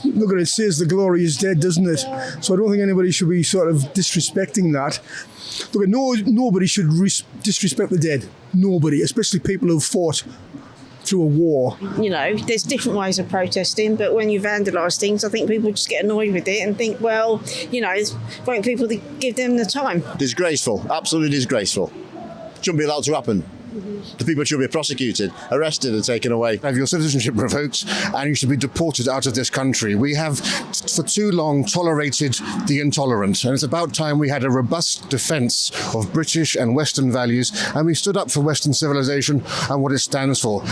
look at it, says the glory is dead, doesn't it? So I don't think anybody should be sort of disrespecting that. Look, nobody should disrespect the dead. Nobody, especially people who've fought through a war. You know, there's different ways of protesting, but when you vandalise things, I think people just get annoyed with it and think, well, you know, won't people give them the time? Disgraceful, absolutely disgraceful. Shouldn't be allowed to happen. The people should be prosecuted, arrested and taken away. Have your citizenship revoked and you should be deported out of this country. We have for too long tolerated the intolerant, and it's about time we had a robust defence of British and Western values and we stood up for Western civilization and what it stands for.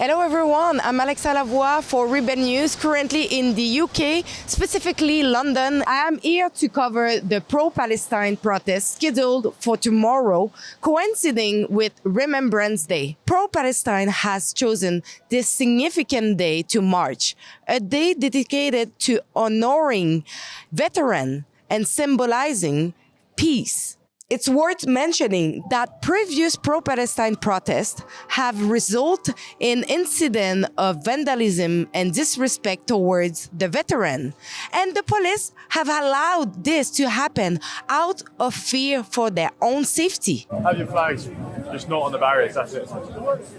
Hello everyone, I'm Alexa Lavoie for Rebel News, currently in the UK, specifically London. I am here to cover the pro-Palestine protest scheduled for tomorrow, coinciding with Remembrance Day. Pro-Palestine has chosen this significant day to march, a day dedicated to honoring veterans and symbolizing peace. It's worth mentioning that previous pro-Palestine protests have resulted in incidents of vandalism and disrespect towards the veteran. And the police have allowed this to happen out of fear for their own safety. Have your flags, just not on the barriers, that's it.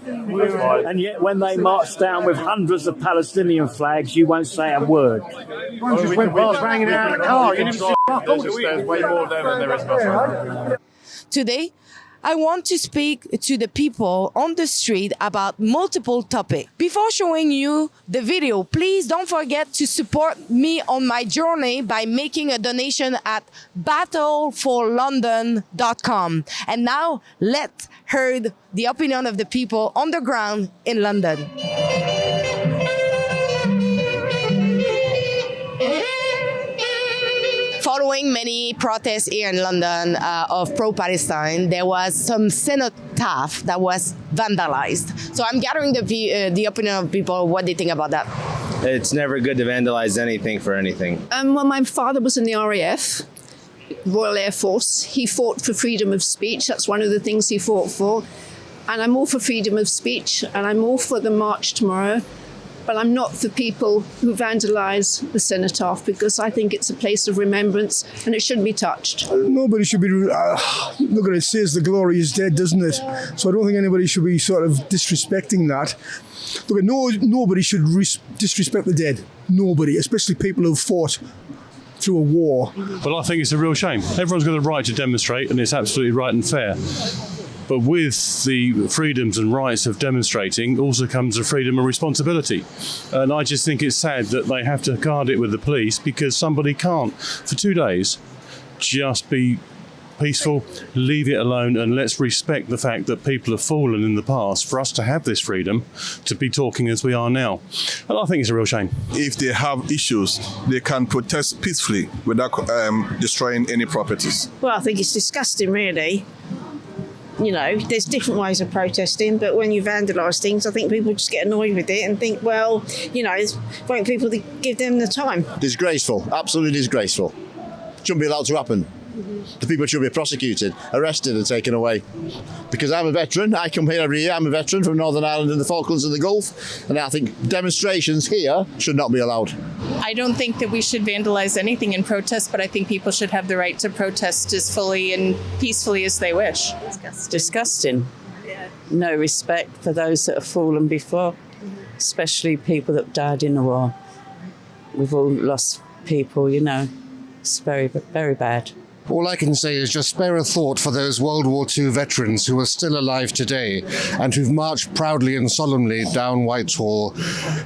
And yet when they march down with hundreds of Palestinian flags, you won't say a word. Just went past banging it out of the car. There's way more of them than there is of us. Today, I want to speak to the people on the street about multiple topics. Before showing you the video, please don't forget to support me on my journey by making a donation at battleforlondon.com. And now, let's hear the opinion of the people on the ground in London. Following many protests here in London of pro-Palestine, there was some cenotaph that was vandalized. So I'm gathering the opinion of people, what they think about that. It's never good to vandalize anything for anything. Well, my father was in the RAF, Royal Air Force. He fought for freedom of speech. That's one of the things he fought for. And I'm all for freedom of speech, and I'm all for the march tomorrow. But I'm not for people who vandalise the cenotaph, because I think it's a place of remembrance and it shouldn't be touched. Nobody should be, look at it, says the glory is dead, doesn't it? So I don't think anybody should be sort of disrespecting that. Look, nobody should disrespect the dead. Nobody, especially people who've fought through a war. Well, I think it's a real shame. Everyone's got a right to demonstrate and it's absolutely right and fair. But with the freedoms and rights of demonstrating also comes a freedom and responsibility. And I just think it's sad that they have to guard it with the police because somebody can't, for 2 days, just be peaceful, leave it alone, and let's respect the fact that people have fallen in the past for us to have this freedom to be talking as we are now. And I think it's a real shame. If they have issues, they can protest peacefully without destroying any properties. Well, I think it's disgusting, really. You know, there's different ways of protesting, but when you vandalise things, I think people just get annoyed with it and think, well, you know, won't people give them the time? Disgraceful, absolutely disgraceful. Shouldn't be allowed to happen. The people should be prosecuted, arrested and taken away. Because I'm a veteran, I come here every year, I'm a veteran from Northern Ireland and the Falklands and the Gulf, and I think demonstrations here should not be allowed. I don't think that we should vandalise anything in protest, but I think people should have the right to protest as fully and peacefully as they wish. Disgusting. Yeah. No respect for those that have fallen before, especially people that died in the war. We've all lost people, you know. It's very, very bad. All I can say is just spare a thought for those World War II veterans who are still alive today and who've marched proudly and solemnly down Whitehall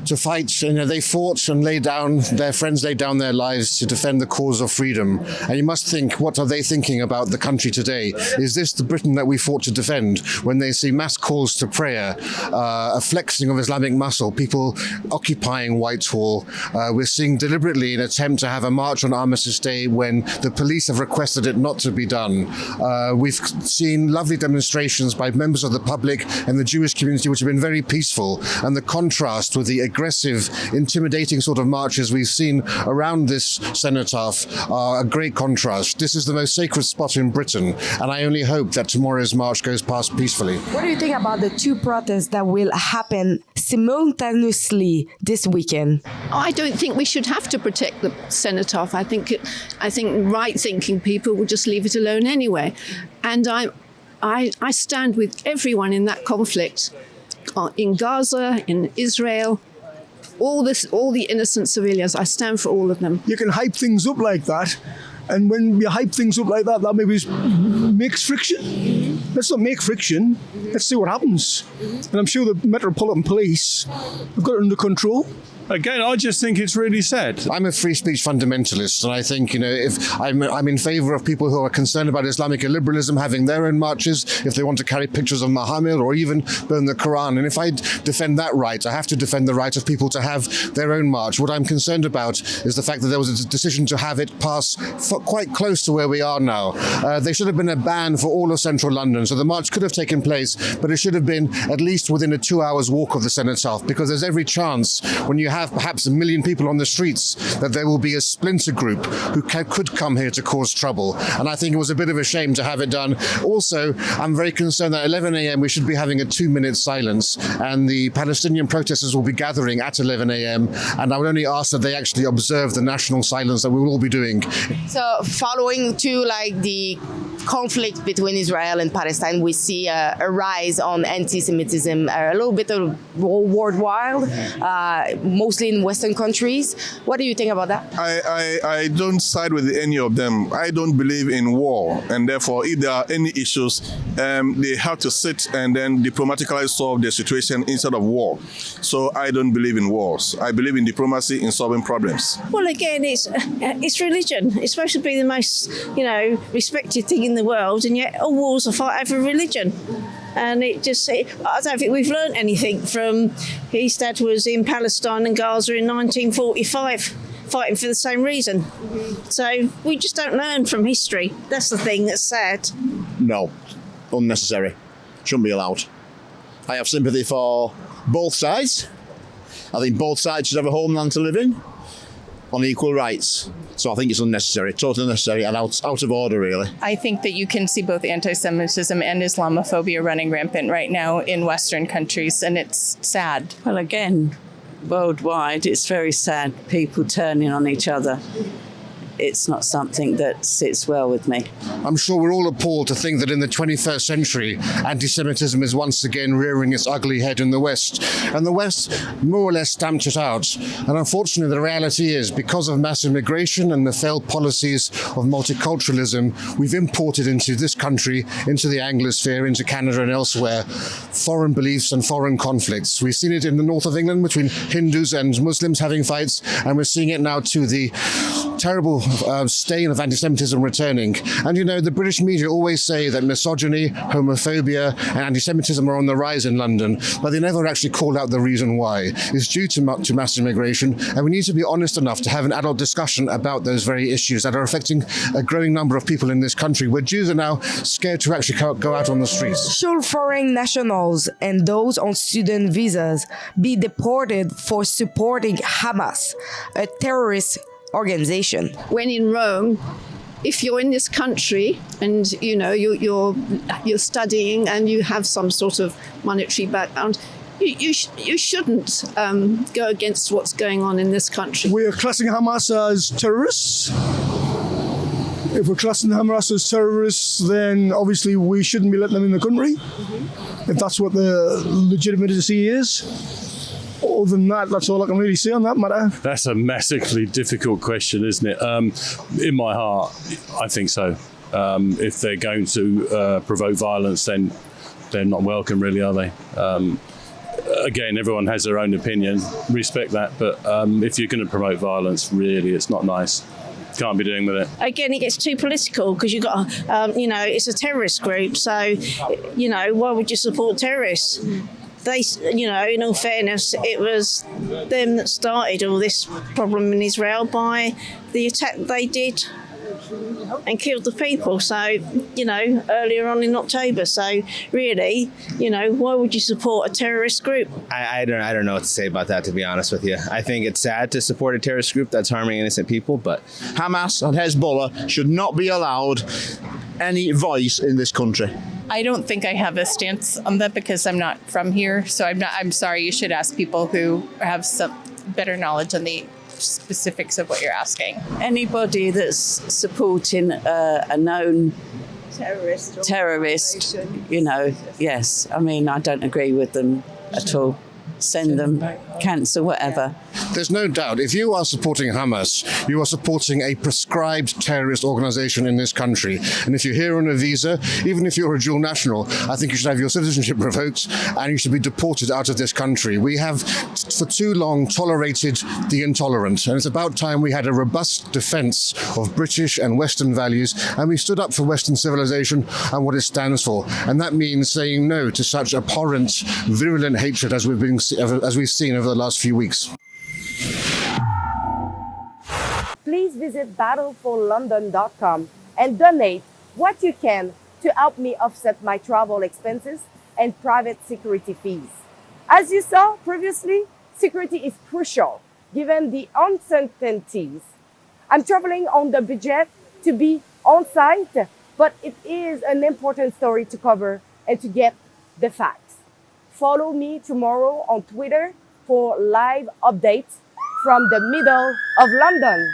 to fight. You know, they fought and their friends laid down their lives to defend the cause of freedom. And you must think, what are they thinking about the country today? Is this the Britain that we fought to defend? When they see mass calls to prayer, a flexing of Islamic muscle, people occupying Whitehall. We're seeing deliberately an attempt to have a march on Armistice Day when the police have requested requested it not to be done. We've seen lovely demonstrations by members of the public and the Jewish community which have been very peaceful, and the contrast with the aggressive, intimidating sort of marches we've seen around this cenotaph are a great contrast. This is the most sacred spot in Britain, and I only hope that tomorrow's march goes past peacefully. What do you think about the two protests that will happen simultaneously this weekend? I don't think we should have to protect the cenotaph. I think right-thinking people will just leave it alone anyway. And I stand with everyone in that conflict, in Gaza, in Israel, all the innocent civilians. I stand for all of them. You can hype things up like that, and when you hype things up like that, that maybe makes friction. Let's not make friction. Let's see what happens. And I'm sure the Metropolitan Police have got it under control. Again, I just think it's really sad. I'm a free speech fundamentalist, and I think, if I'm in favour of people who are concerned about Islamic illiberalism having their own marches, if they want to carry pictures of Muhammad or even burn the Quran. And if I defend that right, I have to defend the right of people to have their own march. What I'm concerned about is the fact that there was a decision to have it pass quite close to where we are now. There should have been a ban for all of central London, so the march could have taken place, but it should have been at least within a 2 hours walk of the cenotaph, because there's every chance when you have perhaps 1 million people on the streets that there will be a splinter group who could come here to cause trouble. And I think it was a bit of a shame to have it done. Also, I'm very concerned that at 11 a.m. we should be having a 2-minute silence, and the Palestinian protesters will be gathering at 11 a.m. and I would only ask that they actually observe the national silence that we will all be doing. So following to the conflict between Israel and Palestine, we see a rise on anti-Semitism, a little bit of worldwide, mostly in Western countries. What do you think about that? I don't side with any of them. I don't believe in war, and therefore, if there are any issues, they have to sit and then diplomatically solve the situation instead of war. So I don't believe in wars. I believe in diplomacy in solving problems. Well, again, it's religion. It's supposed to be the most, respected thing in the world, and yet all wars are fight over religion. And I don't think we've learnt anything from his dad was in Palestine and Gaza in 1945, fighting for the same reason. So we just don't learn from history. That's the thing that's sad. No, unnecessary. Shouldn't be allowed. I have sympathy for both sides. I think both sides should have a homeland to live in on equal rights. So I think it's unnecessary, totally unnecessary, and out of order, really. I think that you can see both anti-Semitism and Islamophobia running rampant right now in Western countries, and it's sad. Well, again, worldwide, it's very sad, people turning on each other. It's not something that sits well with me. I'm sure we're all appalled to think that in the 21st century, anti-Semitism is once again rearing its ugly head in the West. And the West more or less stamped it out. And unfortunately, the reality is, because of mass immigration and the failed policies of multiculturalism, we've imported into this country, into the Anglosphere, into Canada and elsewhere, foreign beliefs and foreign conflicts. We've seen it in the north of England between Hindus and Muslims having fights, and we're seeing it now to the terrible stain of anti-Semitism returning. And the British media always say that misogyny, homophobia and anti-Semitism are on the rise in London, but they never actually call out the reason why. It's due to mass immigration, and we need to be honest enough to have an adult discussion about those very issues that are affecting a growing number of people in this country, where Jews are now scared to actually go out on the streets. Should foreign nationals and those on student visas be deported for supporting Hamas, a terrorist organization? When in Rome, if you're in this country and you're studying and you have some sort of monetary background, you shouldn't go against what's going on in this country. We're classing Hamas as terrorists. If we're classing Hamas as terrorists, then obviously we shouldn't be letting them in the country. If that's what the legitimacy is. Other than that, that's all I can really say on that matter. That's a massively difficult question, isn't it? In my heart, I think so. If they're going to provoke violence, then they're not welcome, really, are they? Again, everyone has their own opinion. Respect that. But if you're going to promote violence, really, it's not nice. Can't be doing with it. Again, it gets too political because you've got, it's a terrorist group. So, why would you support terrorists? They, in all fairness, it was them that started all this problem in Israel by the attack they did and killed the people. So, you know, earlier on in October. So, really, you know, why would you support a terrorist group? I don't know what to say about that, to be honest with you. I think it's sad to support a terrorist group that's harming innocent people, but Hamas and Hezbollah should not be allowed any voice in this country. I don't think I have a stance on that because I'm not from here. So I'm sorry. You should ask people who have some better knowledge on the specifics of what you're asking. Anybody that's supporting a known terrorist, you know, yes. I mean, I don't agree with them at all. Send them, cancel, whatever. There's no doubt, if you are supporting Hamas, you are supporting a prescribed terrorist organization in this country. And if you're here on a visa, even if you're a dual national, I think you should have your citizenship revoked and you should be deported out of this country. We have, for too long, tolerated the intolerant. And it's about time we had a robust defense of British and Western values, and we stood up for Western civilization and what it stands for. And that means saying no to such abhorrent, virulent hatred as we've seen over the last few weeks. Please visit battleforlondon.com and donate what you can to help me offset my travel expenses and private security fees. As you saw previously, security is crucial given the uncertainties. I'm traveling on the budget to be on site, but it is an important story to cover and to get the facts. Follow me tomorrow on Twitter for live updates from the middle of London.